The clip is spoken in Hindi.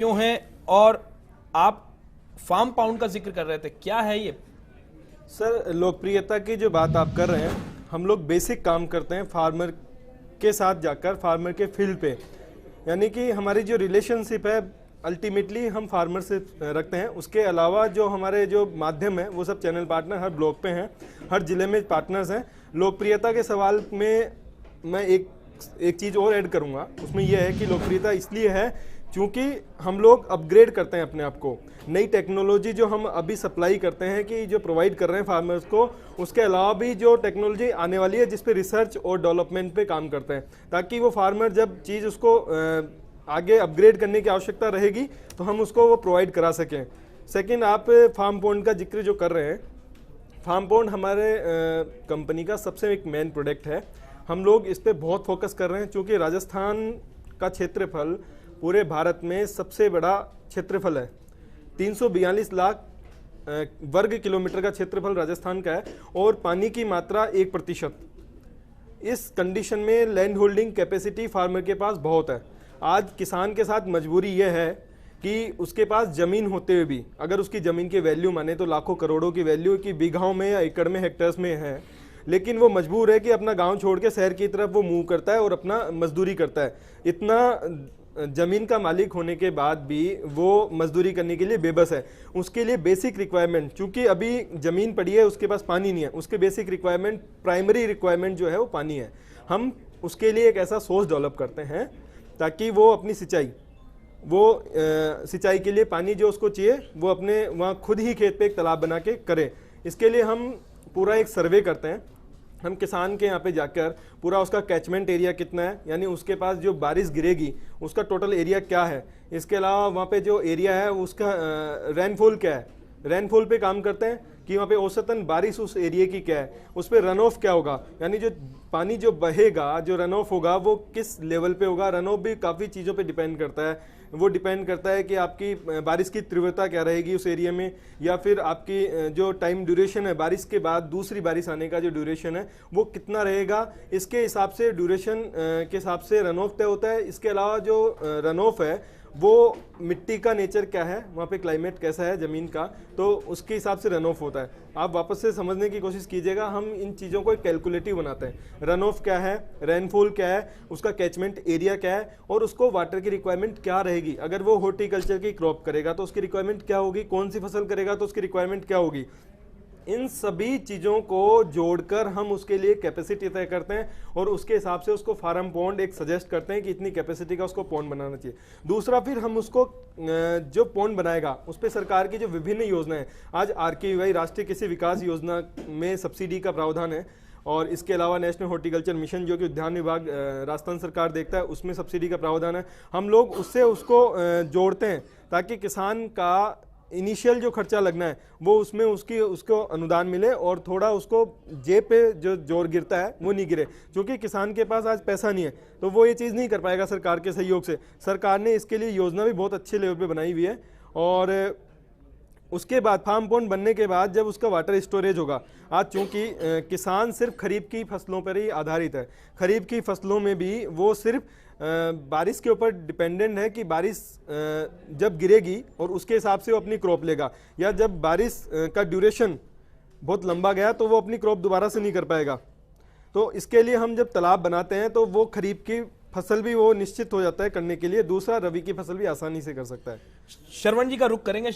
क्यों है? और आप फार्म पाउंड का जिक्र कर रहे थे, क्या है ये? सर, लोकप्रियता की जो बात आप कर रहे हैं, हम लोग बेसिक काम करते हैं फार्मर के साथ जाकर, फार्मर के फील्ड पे। यानी कि हमारी जो रिलेशनशिप है अल्टीमेटली हम फार्मर से रखते हैं। उसके अलावा जो हमारे जो माध्यम है वो सब चैनल पार्टनर हर ब्लॉक पे हैं, हर जिले में पार्टनर्स हैं। लोकप्रियता के सवाल में मैं एक चीज़ और ऐड करूंगा, उसमें यह है कि लोकप्रियता इसलिए है क्योंकि हम लोग अपग्रेड करते हैं अपने आप को। नई टेक्नोलॉजी जो हम अभी सप्लाई करते हैं कि जो प्रोवाइड कर रहे हैं फार्मर्स को, उसके अलावा भी जो टेक्नोलॉजी आने वाली है जिस पे रिसर्च और डेवलपमेंट पे काम करते हैं, ताकि वो फार्मर जब चीज़ उसको आगे अपग्रेड करने की आवश्यकता रहेगी तो हम उसको वो प्रोवाइड करा सकें। सेकंड, आप फार्म पॉन्ड का जिक्र जो कर रहे हैं, फार्म पॉन्ड हमारे कंपनी का सबसे एक मेन प्रोडक्ट है। हम लोग इस पर बहुत फोकस कर रहे हैं क्योंकि राजस्थान का क्षेत्रफल पूरे भारत में सबसे बड़ा क्षेत्रफल है। 342 लाख वर्ग किलोमीटर का क्षेत्रफल राजस्थान का है और पानी की मात्रा 1%। इस कंडीशन में लैंड होल्डिंग कैपेसिटी फार्मर के पास बहुत है। आज किसान के साथ मजबूरी यह है कि उसके पास ज़मीन होते हुए भी, अगर उसकी ज़मीन की वैल्यू माने तो लाखों करोड़ों की वैल्यू की बीघाओं में या एकड़ में, हेक्टेयर्स में है, लेकिन वो मजबूर है कि अपना गांव छोड़ के शहर की तरफ वो मूव करता है और अपना मजदूरी करता है। इतना जमीन का मालिक होने के बाद भी वो मजदूरी करने के लिए बेबस है। उसके लिए बेसिक रिक्वायरमेंट, चूंकि अभी जमीन पड़ी है उसके पास पानी नहीं है, उसके बेसिक रिक्वायरमेंट, प्राइमरी रिक्वायरमेंट जो है वो पानी है। हम उसके लिए एक ऐसा सोर्स डेवलप करते हैं ताकि वो अपनी सिंचाई के लिए पानी जो उसको चाहिए वो अपने वहाँ खुद ही खेत पे एक तालाब बना के करे। इसके लिए हम पूरा एक सर्वे करते हैं। हम किसान के यहाँ पे जाकर पूरा उसका कैचमेंट एरिया कितना है, यानी उसके पास जो बारिश गिरेगी उसका टोटल एरिया क्या है, इसके अलावा वहाँ पे जो एरिया है उसका रेनफॉल क्या है, रेनफॉल पे काम करते हैं कि वहाँ पे औसतन बारिश उस एरिया की क्या है, उस पर रन ऑफ क्या होगा, यानी जो पानी जो बहेगा, जो रन ऑफ होगा वो किस लेवल पे होगा। रन ऑफ भी काफ़ी चीज़ों पे डिपेंड करता है। वो डिपेंड करता है कि आपकी बारिश की तीव्रता क्या रहेगी उस एरिया में, या फिर आपकी जो टाइम ड्यूरेशन है बारिश के बाद दूसरी बारिश आने का जो ड्यूरेशन है वो कितना रहेगा। इसके हिसाब से ड्यूरेशन के हिसाब से रन ऑफ तय होता है। इसके अलावा जो रन ऑफ है वो मिट्टी का नेचर क्या है, वहाँ पे क्लाइमेट कैसा है ज़मीन का, तो उसके हिसाब से रन ऑफ होता है। आप वापस से समझने की कोशिश कीजिएगा, हम इन चीज़ों को एक कैलकुलेटिव बनाते हैं। रन ऑफ क्या है, रेनफॉल क्या है, उसका कैचमेंट एरिया क्या है, और उसको वाटर की रिक्वायरमेंट क्या रहेगी। अगर वो हॉर्टिकल्चर की क्रॉप करेगा तो उसकी रिक्वायरमेंट क्या होगी, कौन सी फसल करेगा तो उसकी रिक्वायरमेंट क्या होगी। इन सभी चीज़ों को जोड़कर हम उसके लिए कैपेसिटी तय करते हैं और उसके हिसाब से उसको फार्म पॉन्ड एक सजेस्ट करते हैं कि इतनी कैपेसिटी का उसको पॉन्ड बनाना चाहिए। दूसरा, फिर हम उसको जो पॉन्ड बनाएगा उस पर सरकार की जो विभिन्न योजनाएं, आज RKVY राष्ट्रीय कृषि विकास योजना में सब्सिडी का प्रावधान है, और इसके अलावा नेशनल हॉर्टिकल्चर मिशन जो कि उद्यान विभाग राजस्थान सरकार देखता है, उसमें सब्सिडी का प्रावधान है। हम लोग उससे उसको जोड़ते हैं ताकि किसान का इनिशियल जो खर्चा लगना है वो उसमें उसको अनुदान मिले और थोड़ा उसको जेब पे जो जोर गिरता है वो नहीं गिरे। क्योंकि किसान के पास आज पैसा नहीं है तो वो ये चीज़ नहीं कर पाएगा सरकार के सहयोग से। सरकार ने इसके लिए योजना भी बहुत अच्छे लेवल पे बनाई हुई है। और उसके बाद फार्म पॉन्ड बनने के बाद जब उसका वाटर स्टोरेज होगा, आज चूँकि किसान सिर्फ खरीफ की फसलों पर ही आधारित है, खरीफ की फसलों में भी वो सिर्फ बारिश के ऊपर डिपेंडेंट है कि बारिश जब गिरेगी और उसके हिसाब से वो अपनी क्रॉप लेगा, या जब बारिश का ड्यूरेशन बहुत लंबा गया तो वो अपनी क्रॉप दोबारा से नहीं कर पाएगा। तो इसके लिए हम जब तालाब बनाते हैं तो वो खरीफ की फसल भी वो निश्चित हो जाता है करने के लिए। दूसरा, रबी की फसल भी आसानी से कर सकता है। श्रवण जी का रुख करेंगे।